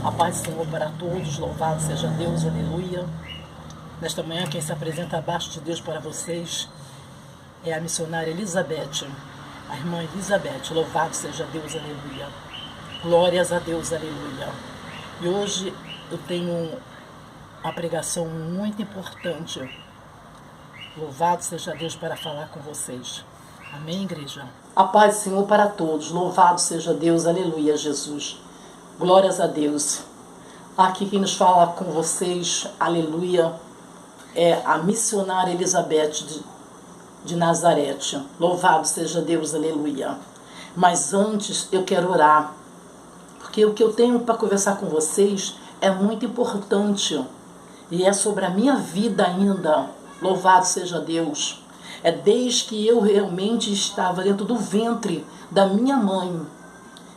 A paz do Senhor para todos, louvado seja Deus, aleluia. Nesta manhã, quem se apresenta abaixo de Deus para vocês é a missionária Elizabeth, a irmã Elizabeth, louvado seja Deus, aleluia. Glórias a Deus, aleluia. E hoje eu tenho uma pregação muito importante, louvado seja Deus, para falar com vocês. Amém, igreja? A paz do Senhor para todos, louvado seja Deus, aleluia, Jesus. Glórias a Deus. Aqui quem nos fala com vocês, aleluia, é a missionária Elizabeth de Nazaré. Louvado seja Deus, aleluia. Mas antes eu quero orar, porque o que eu tenho para conversar com vocês é muito importante e é sobre a minha vida ainda. Louvado seja Deus. É desde que eu realmente estava dentro do ventre da minha mãe.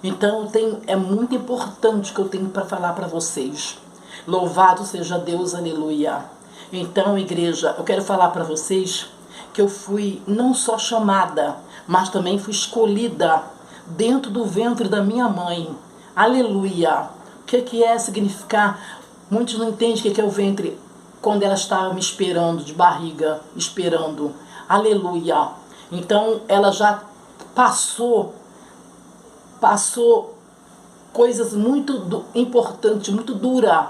Então é muito importante que eu tenho para falar para vocês. Louvado seja Deus, aleluia. Então, igreja, eu quero falar para vocês que eu fui não só chamada, mas também fui escolhida dentro do ventre da minha mãe. Aleluia. O que é significar? Muitos não entendem o que é o ventre quando ela estava me esperando, de barriga, esperando. Aleluia. Então, ela já passou coisas muito importantes, muito duras,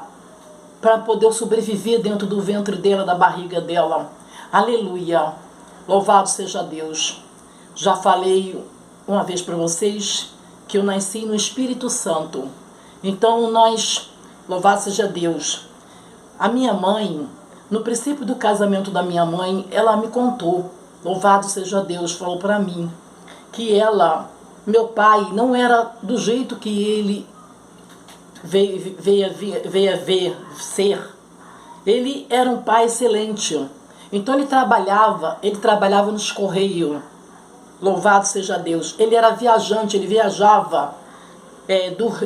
para poder sobreviver dentro do ventre dela, da barriga dela. Aleluia. Louvado seja Deus. Já falei uma vez para vocês que eu nasci no Espírito Santo. Então louvado seja Deus. A minha mãe, no princípio do casamento da minha mãe, ela me contou, louvado seja Deus, falou para mim, que meu pai não era do jeito que ele veio ser. Ele era um pai excelente. Então ele trabalhava nos Correios. Louvado seja Deus. Ele era viajante, ele viajava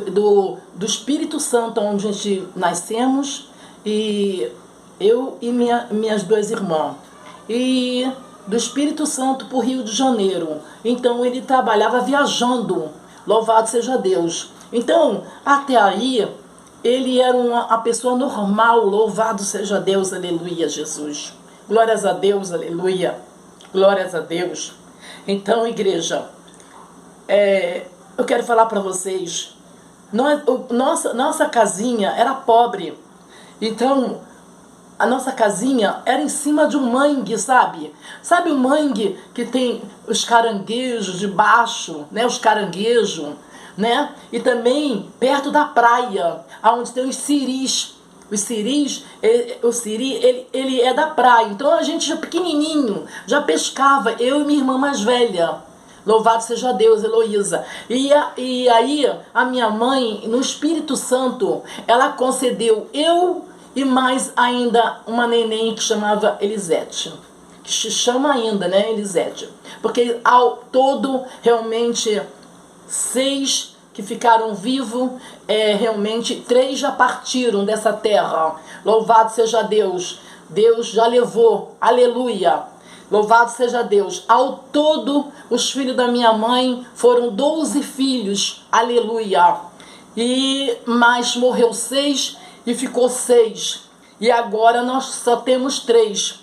do Espírito Santo, onde a gente nascemos, e eu e minhas duas irmãs. E do Espírito Santo para o Rio de Janeiro. Então ele trabalhava viajando, louvado seja Deus. Então, até aí, ele era uma pessoa normal, louvado seja Deus, aleluia, Jesus. Glórias a Deus, aleluia, glórias a Deus. Então, igreja, eu quero falar para vocês, nossa casinha era pobre, então a nossa casinha era em cima de um mangue, sabe? Sabe o mangue que tem os caranguejos debaixo, né? Os caranguejos, né? E também perto da praia, onde tem os siris. O siri, ele é da praia. Então a gente já pequenininho, já pescava, eu e minha irmã mais velha. Louvado seja Deus, Heloísa. E aí a minha mãe, no Espírito Santo, ela concedeu eu e mais ainda uma neném que chamava Elisete, que se chama ainda, né, Elisete, porque ao todo realmente 6 que ficaram vivos, realmente 3 já partiram dessa terra. Louvado seja Deus, Deus já levou, aleluia. Louvado seja Deus. Ao todo, os filhos da minha mãe foram 12 filhos, aleluia. Mas morreu 6 e ficou 6. E agora nós só temos 3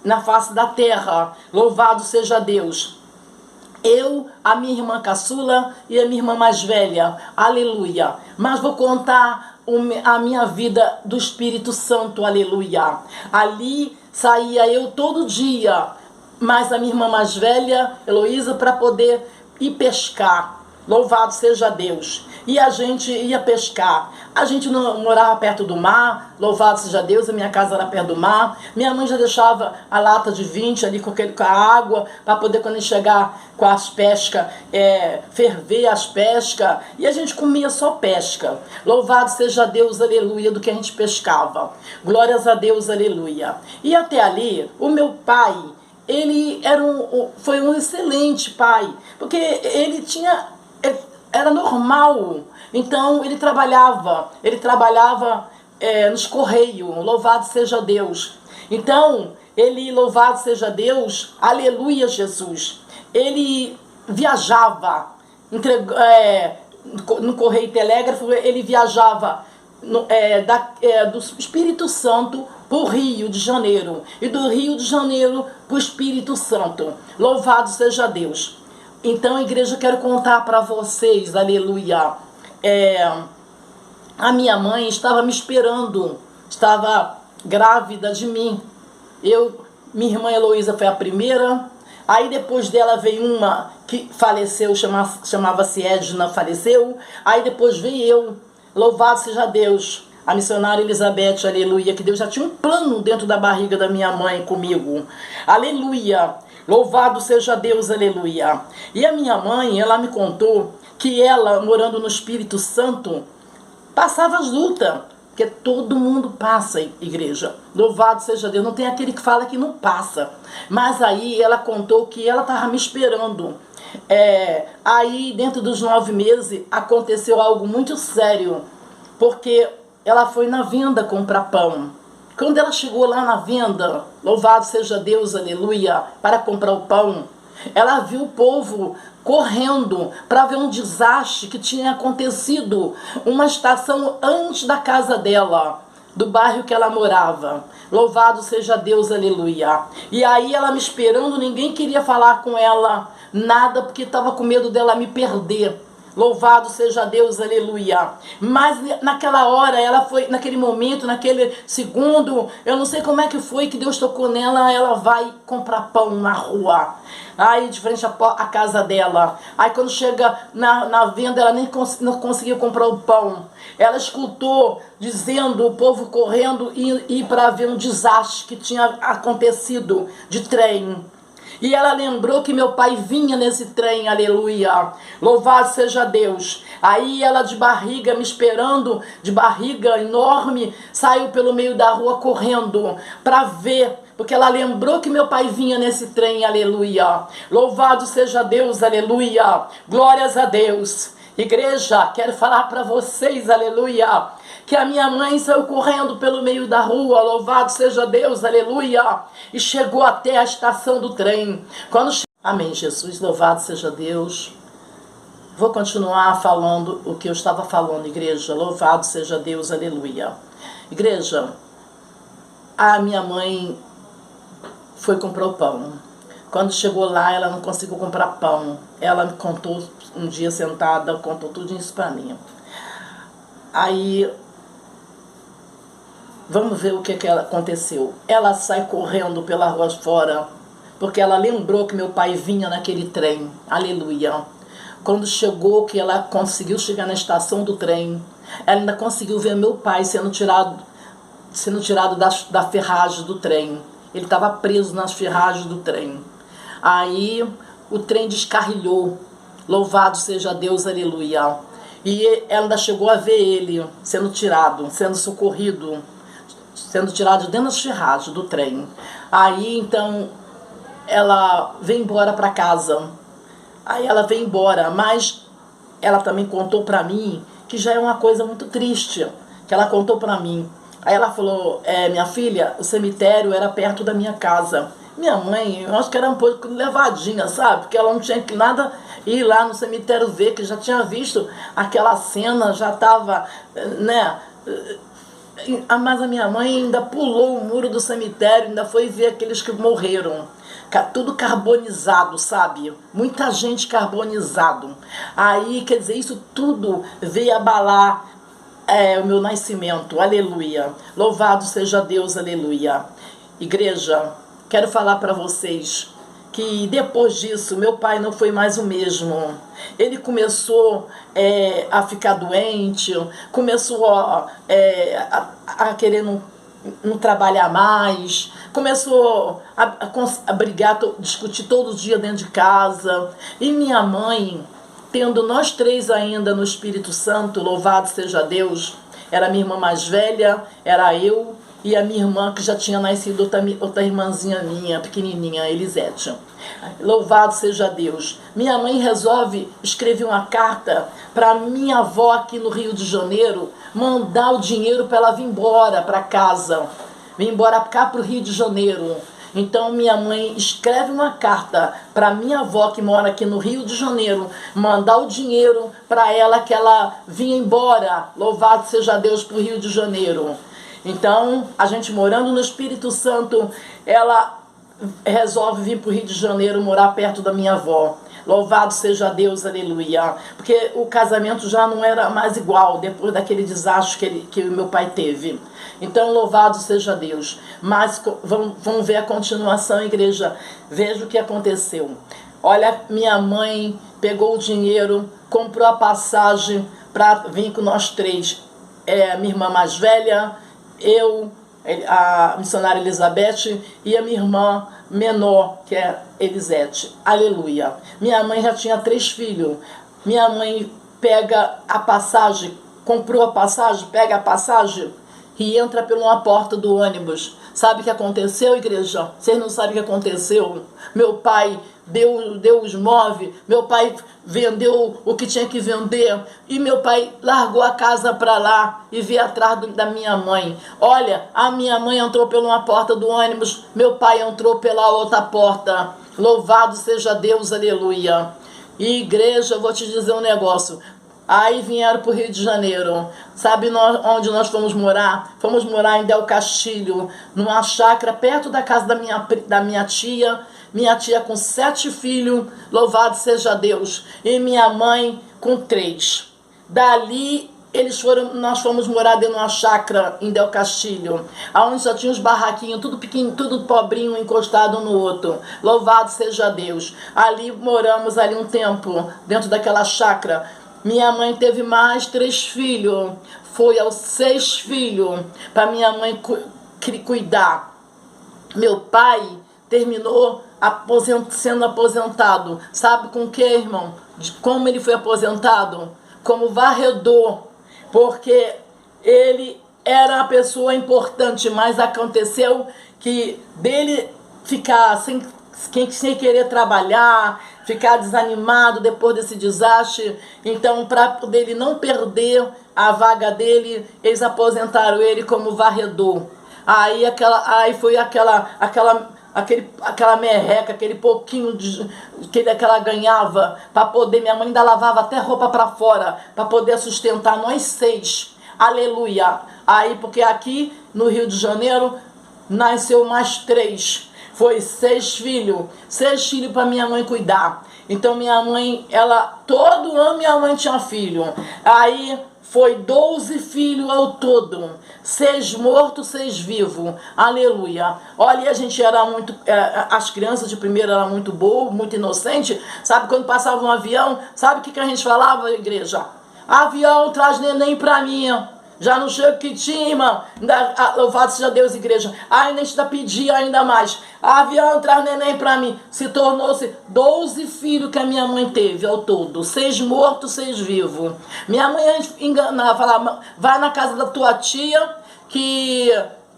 na face da terra. Louvado seja Deus. Eu, a minha irmã caçula e a minha irmã mais velha. Aleluia. Mas vou contar a minha vida do Espírito Santo. Aleluia. Ali saía eu todo dia, mais a minha irmã mais velha, Heloísa, para poder ir pescar. Louvado seja Deus. E a gente ia pescar. A gente não morava perto do mar. Louvado seja Deus, a minha casa era perto do mar. Minha mãe já deixava a lata de 20 ali com a água, para poder, quando a gente chegar com as pescas, ferver as pescas. E a gente comia só pesca. Louvado seja Deus, aleluia, do que a gente pescava. Glórias a Deus, aleluia. E até ali, o meu pai, ele foi um excelente pai, porque ele era normal. Então ele trabalhava nos Correios, louvado seja Deus. Então louvado seja Deus, aleluia, Jesus. Ele viajava, no Correio Telégrafo, ele viajava do Espírito Santo para o Rio de Janeiro. E do Rio de Janeiro para o Espírito Santo. Louvado seja Deus. Então, igreja, eu quero contar para vocês, aleluia. A minha mãe estava me esperando. Estava grávida de mim. Minha irmã Heloísa foi a primeira. Aí depois dela veio uma que faleceu, chamava-se Edna, faleceu. Aí depois veio eu. Louvado seja Deus. A missionária Elizabeth, aleluia, que Deus já tinha um plano dentro da barriga da minha mãe comigo. Aleluia. Louvado seja Deus, aleluia. E a minha mãe, ela me contou que ela, morando no Espírito Santo, passava as lutas. Porque todo mundo passa, igreja. Louvado seja Deus. Não tem aquele que fala que não passa. Mas aí ela contou que ela estava me esperando. Aí dentro dos 9 meses aconteceu algo muito sério. Porque ela foi na venda comprar pão. Quando ela chegou lá na venda, louvado seja Deus, aleluia, para comprar o pão, ela viu o povo correndo para ver um desastre que tinha acontecido uma estação antes da casa dela, do bairro que ela morava. Louvado seja Deus, aleluia. E aí ela me esperando, ninguém queria falar com ela nada, porque estava com medo dela me perder. Louvado seja Deus, aleluia. Mas naquela hora, ela foi, naquele momento, naquele segundo, eu não sei como é que foi que Deus tocou nela, ela vai comprar pão na rua. Aí, de frente à casa dela. Aí, quando chega na venda, ela nem não conseguiu comprar o pão. Ela escutou, dizendo, o povo correndo e para ver um desastre que tinha acontecido de trem. E ela lembrou que meu pai vinha nesse trem, aleluia. Louvado seja Deus. Aí ela de barriga, me esperando, de barriga enorme, saiu pelo meio da rua correndo para ver. Porque ela lembrou que meu pai vinha nesse trem, aleluia. Louvado seja Deus, aleluia. Glórias a Deus. Igreja, quero falar para vocês, aleluia, que a minha mãe saiu correndo pelo meio da rua, louvado seja Deus, aleluia, e chegou até a estação do trem. Amém, Jesus, louvado seja Deus. Vou continuar falando o que eu estava falando, igreja, louvado seja Deus, aleluia. Igreja, a minha mãe foi comprar o pão. Quando chegou lá, ela não conseguiu comprar pão. Ela me contou um dia sentada, contou tudo isso pra mim. Aí, vamos ver o que aconteceu. Ela sai correndo pela rua fora, porque ela lembrou que meu pai vinha naquele trem. Aleluia. Quando chegou, que ela conseguiu chegar na estação do trem, ela ainda conseguiu ver meu pai sendo tirado da ferragem do trem. Ele estava preso nas ferragens do trem. Aí o trem descarrilhou. Louvado seja Deus, aleluia. E ela ainda chegou a ver ele sendo tirado, sendo socorrido, sendo tirado dentro das ferragens do trem. Aí então ela veio embora para casa. Aí ela veio embora, mas ela também contou para mim que já é uma coisa muito triste, que ela contou para mim. Aí ela falou, minha filha, o cemitério era perto da minha casa. Minha mãe, eu acho que era um pouco levadinha, sabe? Porque ela não tinha que nada ir lá no cemitério ver, que já tinha visto aquela cena, já estava, né? Mas a minha mãe ainda pulou o muro do cemitério, ainda foi ver aqueles que morreram. Tudo carbonizado, sabe? Muita gente carbonizado. Aí, quer dizer, isso tudo veio abalar o meu nascimento. Aleluia. Louvado seja Deus, aleluia. Igreja, quero falar para vocês que depois disso, meu pai não foi mais o mesmo. Ele começou a ficar doente, começou a querer não trabalhar mais, começou a brigar, discutir todo dia dentro de casa. E minha mãe, tendo nós 3 ainda no Espírito Santo, louvado seja Deus, era minha irmã mais velha, era eu e a minha irmã que já tinha nascido, outra irmãzinha minha, pequenininha, Elisete. Louvado seja Deus. Minha mãe resolve escrever uma carta para minha avó aqui no Rio de Janeiro, mandar o dinheiro para ela vir embora para casa, vir embora cá para o Rio de Janeiro. Então minha mãe escreve uma carta para minha avó que mora aqui no Rio de Janeiro, mandar o dinheiro para ela que ela vinha embora, louvado seja Deus, para o Rio de Janeiro. Então a gente morando no Espírito Santo, ela resolve vir para o Rio de Janeiro morar perto da minha avó. Louvado seja Deus, aleluia. Porque o casamento já não era mais igual depois daquele desastre que o meu pai teve. Então, louvado seja Deus. Mas vamos ver a continuação, igreja. Veja o que aconteceu. Olha, minha mãe pegou o dinheiro, comprou a passagem para vir com nós três. Minha irmã mais velha, eu, a missionária Elizabeth e a minha irmã menor, que é Elisete. Aleluia. Minha mãe já tinha 3 filhos. Minha mãe pega a passagem, comprou a passagem, pega a passagem e entra por uma porta do ônibus. Sabe o que aconteceu, igreja? Vocês não sabem o que aconteceu? Meu pai deu os móveis, meu pai vendeu o que tinha que vender e meu pai largou a casa para lá e veio atrás da minha mãe. Olha, a minha mãe entrou por uma porta do ônibus, meu pai entrou pela outra porta. Louvado seja Deus, aleluia. E igreja, eu vou te dizer um negócio. Aí vieram para o Rio de Janeiro. Sabe onde nós fomos morar? Fomos morar em Del Castilho, numa chácara perto da casa da minha tia. Minha tia com 7 filhos, louvado seja Deus. E minha mãe com 3. Dali nós fomos morar dentro de uma chácara em Del Castilho, onde só tinha uns barraquinhos, tudo pequeno, tudo pobrinho, encostado um no outro. Louvado seja Deus. Ali moramos um tempo, dentro daquela chácara. Minha mãe teve mais 3 filhos. Foi aos 6 filhos para minha mãe cuidar. Meu pai terminou sendo aposentado. Sabe com o que, irmão? Como ele foi aposentado? Como varredor. Porque ele era uma pessoa importante, mas aconteceu que dele ficar sem querer trabalhar, ficar desanimado depois desse desastre. Então, para ele não perder a vaga dele, eles aposentaram ele como varredor. Aí foi aquela merreca, aquele pouquinho que ela ganhava para poder, minha mãe ainda lavava até roupa para fora para poder sustentar nós 6. Aleluia. Aí porque aqui no Rio de Janeiro nasceu mais 3. Foi 6 filhos. 6 filhos para minha mãe cuidar. Então minha mãe, todo ano minha mãe tinha filho. Aí foi 12 filhos ao todo. 6 mortos, 6 vivos. Aleluia. Olha, a gente era muito... as crianças de primeiro eram muito boas, muito inocentes. Sabe, quando passava um avião, sabe o que a gente falava, igreja? Avião, traz neném pra mim. Já não chega o que tinha, irmão. Louvado seja Deus, igreja. Ainda a gente pedia ainda mais. Avião, traz neném pra mim. Se tornou-se 12 filhos que a minha mãe teve ao todo. 6 mortos, 6 vivos. Minha mãe enganava, falava, vai na casa da tua tia que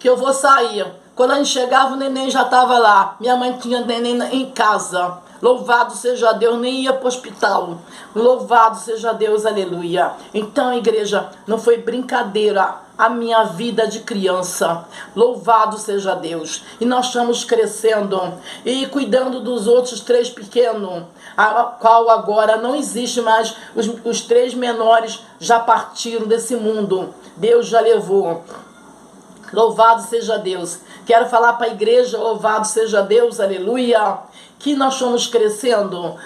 eu vou sair. Quando a gente chegava, o neném já estava lá. Minha mãe tinha neném em casa. Louvado seja Deus, nem ia para o hospital. Louvado seja Deus, aleluia. Então, igreja, não foi brincadeira a minha vida de criança. Louvado seja Deus. E nós estamos crescendo e cuidando dos outros 3 pequenos, a qual agora não existe mais. Os 3 menores já partiram desse mundo. Deus já levou. Louvado seja Deus. Quero falar para a igreja, louvado seja Deus, aleluia, que nós estamos crescendo,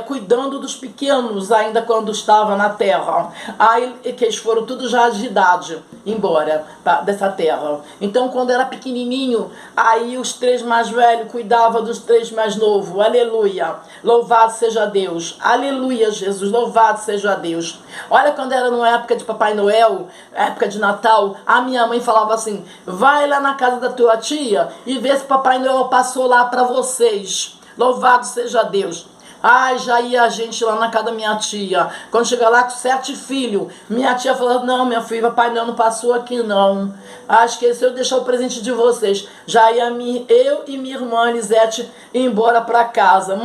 cuidando dos pequenos ainda quando estava na terra. Aí que eles foram tudo já de idade embora dessa terra. Então quando era pequenininho, aí os 3 mais velhos cuidavam dos 3 mais novos. Aleluia. Louvado seja Deus. Aleluia, Jesus. Louvado seja Deus. Olha, quando era na época de Papai Noel, época de Natal, a minha mãe falava assim, vai lá na casa da tua tia e vê se Papai Noel passou lá para vocês. Louvado seja Deus. Ai, já ia a gente lá na casa da minha tia. Quando chega lá com 7 filhos, minha tia falou, não, minha filha, Papai Noel não passou aqui não. Ah, esqueceu de deixar o presente de vocês. Já ia eu e minha irmã Elisete ir embora para casa.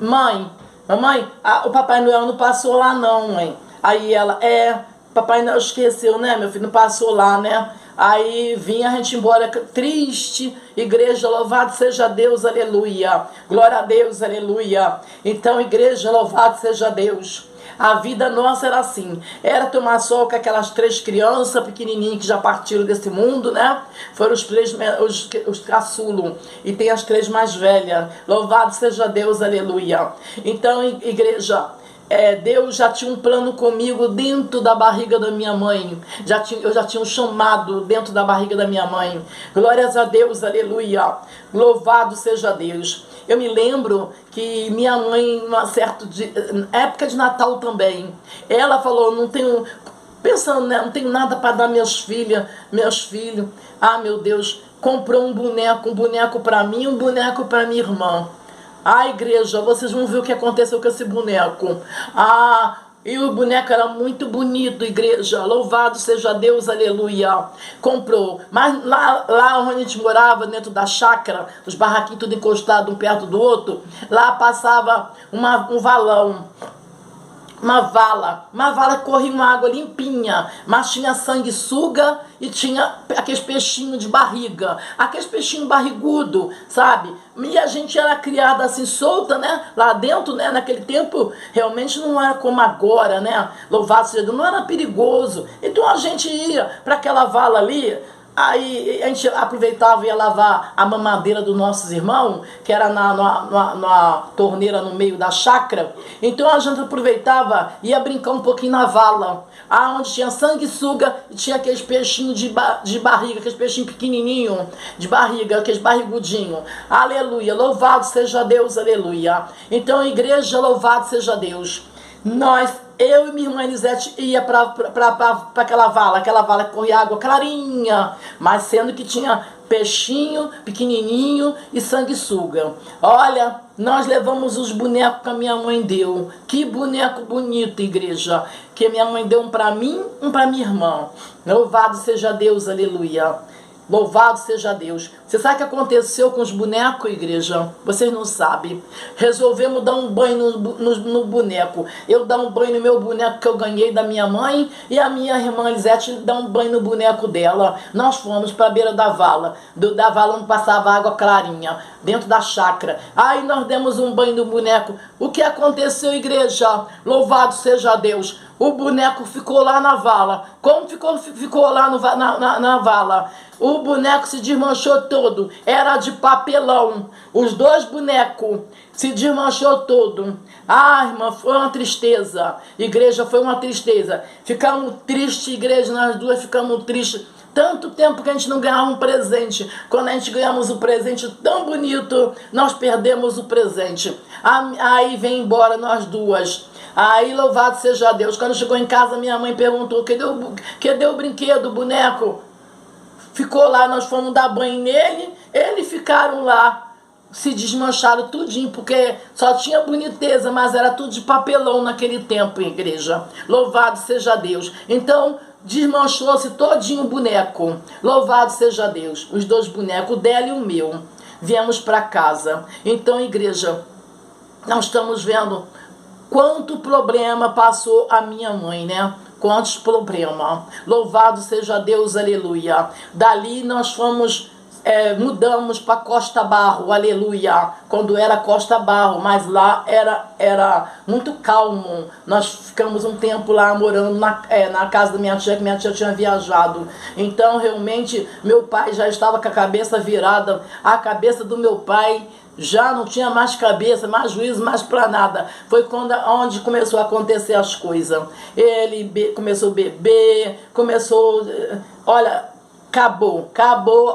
Mamãe, o Papai Noel não passou lá não, mãe. Aí ela, Papai Noel esqueceu, né, meu filho, não passou lá, né? Aí vinha a gente embora triste, igreja, louvado seja Deus, aleluia. Glória a Deus, aleluia. Então, igreja, louvado seja Deus. A vida nossa era assim, era tomar sol com aquelas 3 crianças pequenininhas que já partiram desse mundo, né? Foram os caçulos, e tem as 3 mais velhas. Louvado seja Deus, aleluia. Então, igreja, Deus já tinha um plano comigo dentro da barriga da minha mãe. Eu já tinha um chamado dentro da barriga da minha mãe. Glórias a Deus, aleluia. Louvado seja Deus. Eu me lembro que minha mãe, numa certa época de Natal também, ela falou, não tenho, pensando, né, não tenho nada para dar meus filhos. Ah, meu Deus, comprou um boneco para mim, um boneco para minha irmã. Ah, igreja, vocês vão ver o que aconteceu com esse boneco. Ah, e o boneco era muito bonito, igreja. Louvado seja Deus, aleluia. Comprou. Mas lá onde a gente morava, dentro da chácara, os barraquinhos tudo encostados um perto do outro, lá passava um valão. Uma vala que corria uma água limpinha, mas tinha sanguessuga e tinha aqueles peixinhos de barriga, aqueles peixinhos barrigudo, sabe? E a gente era criada assim, solta, né? Lá dentro, né? Naquele tempo, realmente não era como agora, né? Louvado seja Deus, não era perigoso. Então a gente ia para aquela vala ali. Aí a gente aproveitava e ia lavar a mamadeira dos nossos irmãos, que era na torneira no meio da chácara. Então a gente aproveitava e ia brincar um pouquinho na vala, onde tinha sanguessuga e tinha aqueles peixinhos de barriga, aqueles peixinhos pequenininhos de barriga, aqueles barrigudinhos. Aleluia, louvado seja Deus, aleluia. Então, igreja, louvado seja Deus. Eu e minha irmã Elisete ia para aquela vala que corria água clarinha, mas sendo que tinha peixinho, pequenininho e sanguessuga. Olha, nós levamos os bonecos que a minha mãe deu. Que boneco bonito, igreja. Que minha mãe deu um para mim, um para minha irmã. Louvado seja Deus, aleluia. Louvado seja Deus. Você sabe o que aconteceu com os bonecos, igreja? Vocês não sabem. Resolvemos dar um banho no boneco. Eu dar um banho no meu boneco que eu ganhei da minha mãe, e a minha irmã Elisete dar um banho no boneco dela. Nós fomos para a beira da vala. Da vala onde passava água clarinha, dentro da chácara. Aí nós demos um banho no boneco. O que aconteceu, igreja? Louvado seja Deus. O boneco ficou lá na vala. Como ficou lá na vala? O boneco se desmanchou todo. Era de papelão. Os 2 bonecos se desmanchou todo. Ah, irmã, foi uma tristeza. Igreja, foi uma tristeza. Ficamos tristes, igreja, nós 2 ficamos tristes. Tanto tempo que a gente não ganhava um presente. Quando a gente ganhamos um presente tão bonito, nós perdemos o presente. Aí vem embora nós 2. Aí, louvado seja Deus. Quando chegou em casa, minha mãe perguntou, cadê o brinquedo, o boneco? Ficou lá, nós fomos dar banho nele, eles ficaram lá, se desmancharam tudinho, porque só tinha boniteza, mas era tudo de papelão naquele tempo, igreja. Louvado seja Deus. Então, desmanchou-se todinho o boneco. Louvado seja Deus. Os 2 bonecos, o dela e o meu. Viemos para casa. Então, igreja, nós estamos vendo quanto problema passou a minha mãe, né? Quantos problemas. Louvado seja Deus, aleluia. Dali nós fomos, mudamos para Costa Barro, aleluia. Quando era Costa Barro, mas lá era muito calmo. Nós ficamos um tempo lá morando na casa da minha tia, que minha tia tinha viajado. Então, realmente, meu pai já estava com a cabeça virada. A cabeça do meu pai já não tinha mais cabeça, mais juízo, mais para nada. Foi onde começou a acontecer as coisas. Ele começou a beber, olha, acabou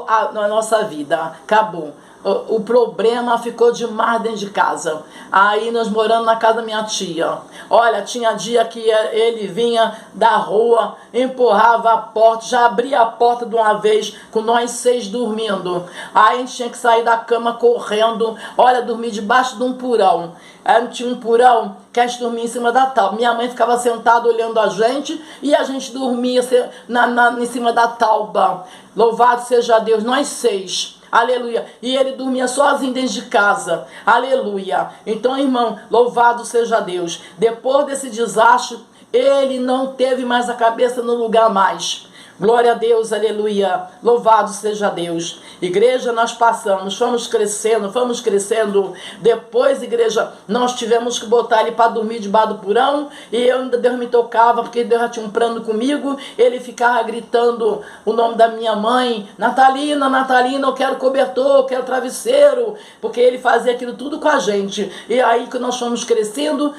a nossa vida, acabou. O problema ficou demais dentro de casa. Aí nós morando na casa da minha tia. Olha, tinha dia que ele vinha da rua, empurrava a porta, já abria a porta de uma vez, com nós 6 dormindo. Aí a gente tinha que sair da cama correndo, olha, dormir debaixo de um porão. Aí tinha um porão que a gente dormia em cima da tábua. Minha mãe ficava sentada olhando a gente e a gente dormia em cima da tábua. Louvado seja Deus, nós 6. Aleluia. E ele dormia sozinho dentro de casa. Aleluia. Então, irmão, louvado seja Deus. Depois desse desastre, ele não teve mais a cabeça no lugar mais. Glória a Deus, aleluia. Louvado seja Deus. Igreja, nós passamos, fomos crescendo. Depois, igreja, nós tivemos que botar ele para dormir debaixo do porão. E eu ainda, Deus me tocava, porque Deus já tinha um plano comigo. Ele ficava gritando o nome da minha mãe: Natalina, Natalina, eu quero cobertor, eu quero travesseiro. Porque ele fazia aquilo tudo com a gente. E aí que nós fomos crescendo,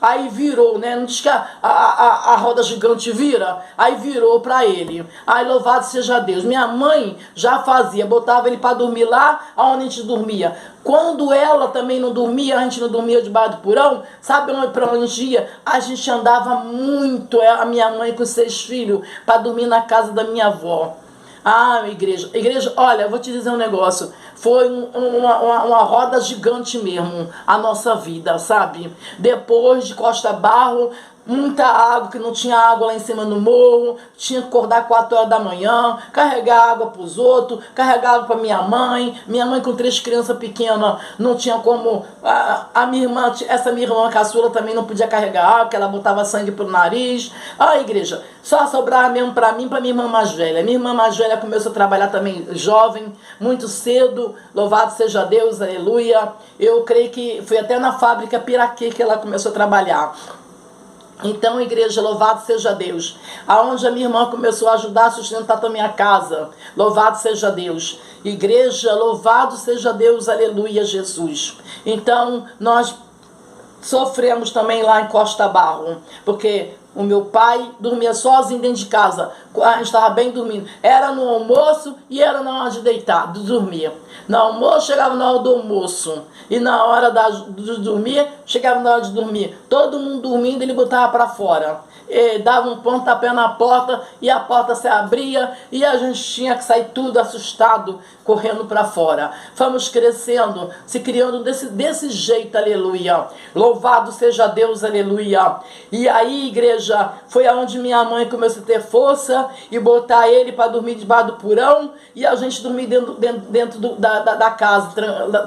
aí virou, né? Não diz que a roda gigante vira? Aí virou para ele. Ai, louvado seja Deus. Minha mãe já fazia, botava ele para dormir lá onde a gente dormia. Quando ela também não dormia, a gente não dormia debaixo do porão, sabe para onde a gente ia? A gente andava muito, a minha mãe com 6 filhos, para dormir na casa da minha avó. Ah, igreja, olha, eu vou te dizer um negócio. Foi uma roda gigante mesmo, a nossa vida, sabe? Depois de Costa Barro, muita água, que não tinha água lá em cima no morro, tinha que acordar 4 horas da manhã, carregar água para os outros, carregar água para minha mãe com 3 crianças pequenas, não tinha como, a minha irmã, essa minha irmã caçula também não podia carregar água, porque ela botava sangue pelo nariz. Ah, igreja, só sobrava mesmo para mim, para minha irmã mais velha. Minha irmã mais velha começou a trabalhar também jovem, muito cedo, louvado seja Deus, aleluia. Eu creio que foi até na fábrica Piraquê que ela começou a trabalhar. Então, igreja, louvado seja Deus. Aonde a minha irmã começou a ajudar a sustentar a minha casa. Louvado seja Deus. Igreja, louvado seja Deus, aleluia, Jesus. Então, nós sofremos também lá em Costa Barro, porque o meu pai dormia sozinho dentro de casa. A gente estava bem dormindo. Era no almoço e era na hora de deitar, de dormir. No almoço, chegava na hora do almoço. E na hora de dormir, chegava na hora de dormir. Todo mundo dormindo, ele botava para fora. E dava um pontapé na porta e a porta se abria e a gente tinha que sair tudo assustado, correndo para fora. Fomos crescendo, se criando desse jeito, aleluia. Louvado seja Deus, aleluia. E aí, igreja, foi aonde minha mãe começou a ter força e botar ele para dormir debaixo do porão e a gente dormir dentro da casa,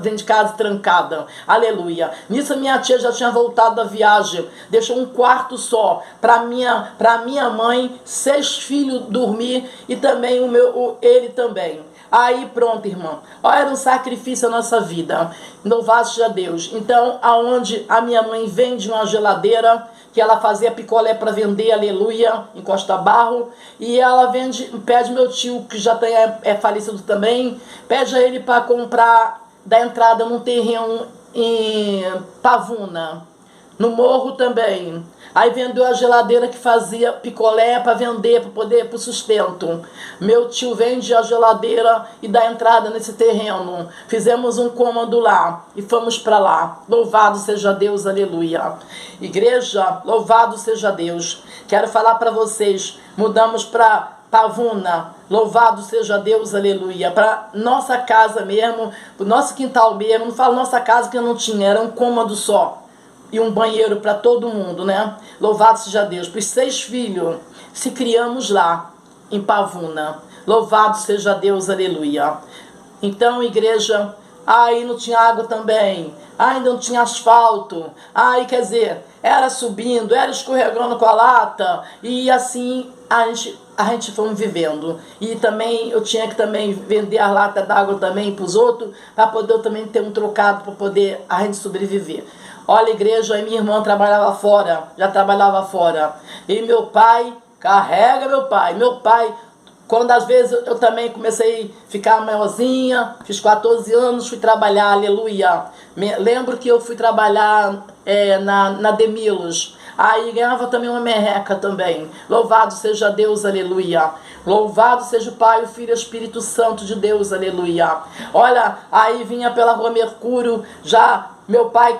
dentro de casa trancada. Aleluia. Nisso minha tia já tinha voltado da viagem, deixou um quarto só para minha mãe, 6 filhos dormir e também ele também. Aí pronto, irmão. Olha, era um sacrifício a nossa vida. Louvado seja Deus. Então, aonde a minha mãe vende uma geladeira, que ela fazia picolé para vender, aleluia, em Costa Barro, e ela pede meu tio, que já é falecido também, pede a ele para comprar da entrada num terreno em Pavuna, no morro também. Aí vendeu a geladeira que fazia picolé para vender, para poder, para o sustento. Meu tio vende a geladeira e dá entrada nesse terreno. Fizemos um cômodo lá e fomos para lá. Louvado seja Deus, aleluia. Igreja, louvado seja Deus. Quero falar para vocês, mudamos para Pavuna, louvado seja Deus, aleluia, para nossa casa mesmo, para o nosso quintal mesmo. Não falo nossa casa que eu não tinha, era um cômodo só. E um banheiro para todo mundo, né? Louvado seja Deus. Para os 6 filhos, se criamos lá, em Pavuna. Louvado seja Deus, aleluia. Então, igreja, aí não tinha água também. Ainda não tinha asfalto. Aí, quer dizer, era subindo, era escorregando com a lata. E assim, a gente foi vivendo. E também, eu tinha que também vender a lata d'água também para os outros, para poder eu também ter um trocado, para poder a gente sobreviver. Olha, igreja, minha irmã trabalhava fora, já trabalhava fora. E meu pai, carrega meu pai, quando às vezes eu também comecei a ficar maiorzinha, fiz 14 anos, fui trabalhar, aleluia. Lembro que eu fui trabalhar na Demilos. Aí ganhava também uma merreca também. Louvado seja Deus, aleluia. Louvado seja o Pai, o Filho e o Espírito Santo de Deus, aleluia. Olha, aí vinha pela rua Mercúrio, já meu pai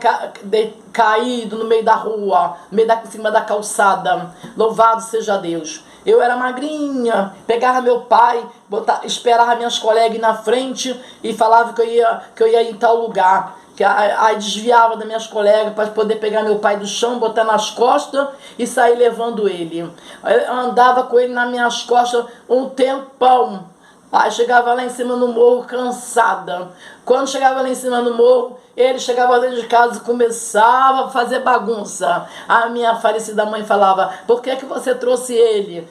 caído no meio da rua, em cima da calçada. Louvado seja Deus. Eu era magrinha, pegava meu pai, esperava minhas colegas na frente e falava que eu ia em tal lugar. Aí desviava das minhas colegas para poder pegar meu pai do chão, botar nas costas e sair levando ele. Eu andava com ele nas minhas costas um tempão. Aí chegava lá em cima no morro cansada. Quando chegava lá em cima no morro, ele chegava dentro de casa e começava a fazer bagunça. A minha falecida mãe falava: por que você trouxe ele?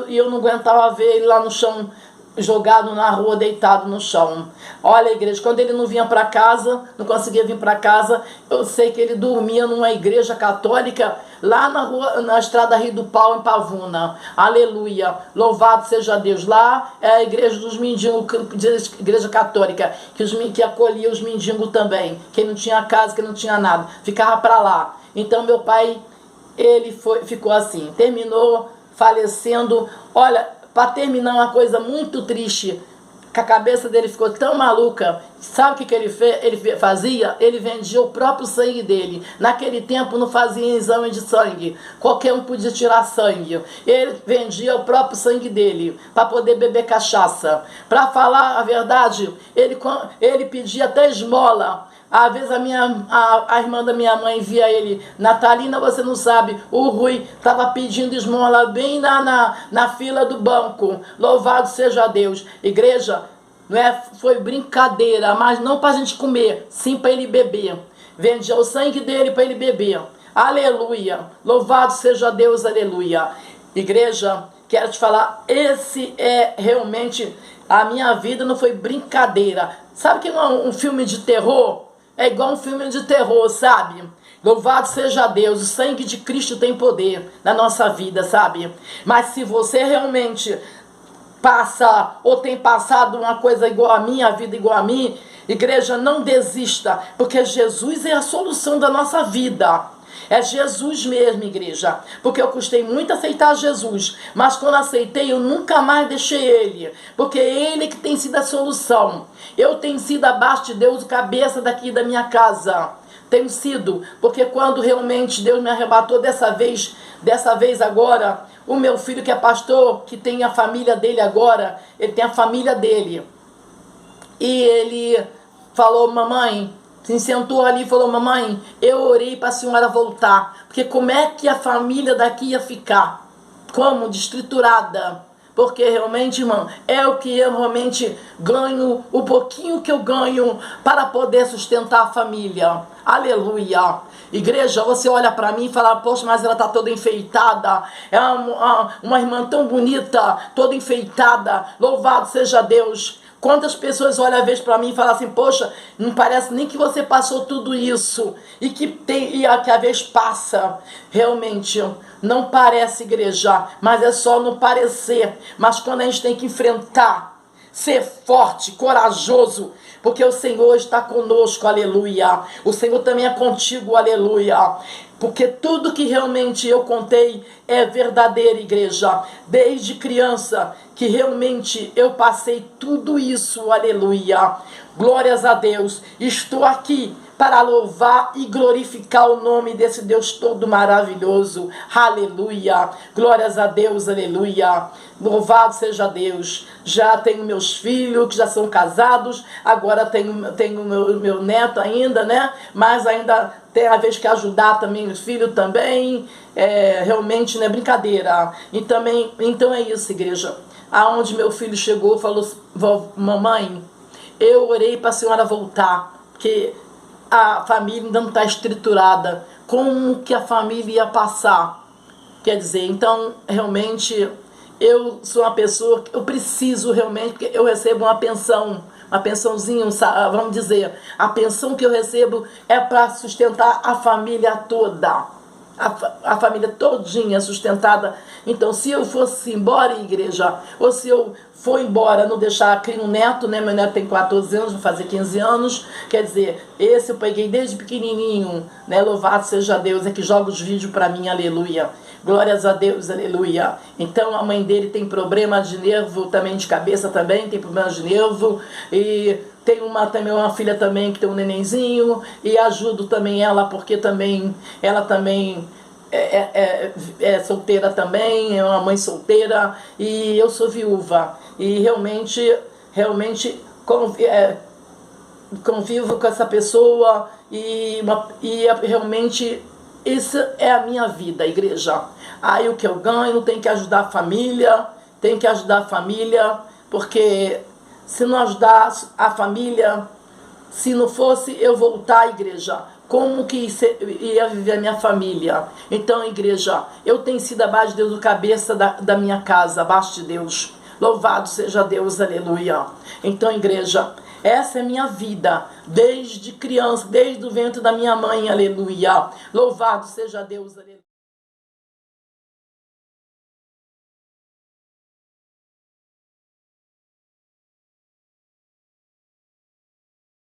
Eu não aguentava ver ele lá no chão, jogado na rua, deitado no chão. Olha, igreja, quando ele não vinha para casa, não conseguia vir para casa, eu sei que ele dormia numa igreja católica lá na rua, na estrada Rio do Pau, em Pavuna. Aleluia, louvado seja Deus. Lá é a igreja dos mendigos, igreja católica, que acolhia os mendigos também, quem não tinha casa, quem não tinha nada, ficava para lá. Então meu pai, ficou assim, terminou falecendo. Olha, para terminar, uma coisa muito triste, que a cabeça dele ficou tão maluca. Sabe o que ele fazia? Ele vendia o próprio sangue dele. Naquele tempo não fazia exame de sangue, qualquer um podia tirar sangue. Ele vendia o próprio sangue dele para poder beber cachaça. Para falar a verdade, ele pedia até esmola. Às vezes a irmã da minha mãe via ele: Natalina, você não sabe, o Rui estava pedindo esmola bem na fila do banco. Louvado seja Deus. Igreja, não é, foi brincadeira, mas não para a gente comer, sim para ele beber. Vendia o sangue dele para ele beber. Aleluia. Louvado seja Deus, aleluia. Igreja, quero te falar, esse é realmente, a minha vida não foi brincadeira. Sabe que um filme de terror é igual um filme de terror, sabe? Louvado seja Deus, o sangue de Cristo tem poder na nossa vida, sabe? Mas se você realmente passa ou tem passado uma coisa igual a mim, a vida igual a mim, igreja, não desista, porque Jesus é a solução da nossa vida. É Jesus mesmo, igreja, porque eu custei muito aceitar Jesus, mas quando aceitei eu nunca mais deixei ele, porque é ele que tem sido a solução. Eu tenho sido abaixo de Deus, cabeça daqui da minha casa, tenho sido, porque quando realmente Deus me arrebatou dessa vez agora, o meu filho que é pastor, que tem a família dele agora, ele tem a família dele, e ele falou: mamãe, se sentou ali e falou: mamãe, eu orei para a senhora voltar, porque como é que a família daqui ia ficar? Como? Destriturada. Porque realmente, irmão, é o que eu realmente ganho, o pouquinho que eu ganho para poder sustentar a família. Aleluia. Igreja, você olha para mim e fala: poxa, mas ela está toda enfeitada. É uma irmã tão bonita, toda enfeitada. Louvado seja Deus. Quantas pessoas olham às vezes para mim e falam assim: poxa, não parece nem que você passou tudo isso. E que às vezes passa. Realmente, não parece, igreja, mas é só no parecer. Mas quando a gente tem que enfrentar, ser forte, corajoso, porque o Senhor está conosco, aleluia. O Senhor também é contigo, aleluia. Porque tudo que realmente eu contei é verdadeiro, igreja. Desde criança, que realmente eu passei tudo isso, aleluia. Glórias a Deus. Estou aqui para louvar e glorificar o nome desse Deus todo maravilhoso. Aleluia. Glórias a Deus, aleluia. Louvado seja Deus. Já tenho meus filhos que já são casados. Agora tenho meu neto ainda, né? Mas ainda tem a vez que ajudar também os filhos também. Realmente não é brincadeira. Então é isso, igreja. Aonde meu filho chegou, falou: mamãe, eu orei para a senhora voltar, porque a família ainda não está estruturada. Como que a família ia passar? Quer dizer, então, realmente, eu sou uma pessoa que eu preciso realmente, porque eu recebo uma pensãozinha, vamos dizer, a pensão que eu recebo é para sustentar a família toda. A família todinha sustentada. Então, se eu fosse embora, igreja, ou se eu for embora, não deixar criar um neto, né? Meu neto tem 14 anos, vai fazer 15 anos. Quer dizer, esse eu peguei desde pequenininho, né? Louvado seja Deus, é que joga os vídeos para mim, aleluia. Glórias a Deus, aleluia. Então, a mãe dele tem problema de nervo, também de cabeça também, tem problema de nervo. E tem uma filha também que tem um nenenzinho, e ajudo também ela, porque ela também é solteira também, é uma mãe solteira, e eu sou viúva. E realmente convivo com essa pessoa, e realmente isso é a minha vida, igreja. Aí o que eu ganho tem que ajudar a família, porque se não ajudar a família, se não fosse eu voltar à igreja, como que ia viver a minha família? Então, igreja, eu tenho sido abaixo de Deus, o cabeça da minha casa, abaixo de Deus. Louvado seja Deus, aleluia. Então, igreja, essa é a minha vida, desde criança, desde o ventre da minha mãe, aleluia. Louvado seja Deus, aleluia.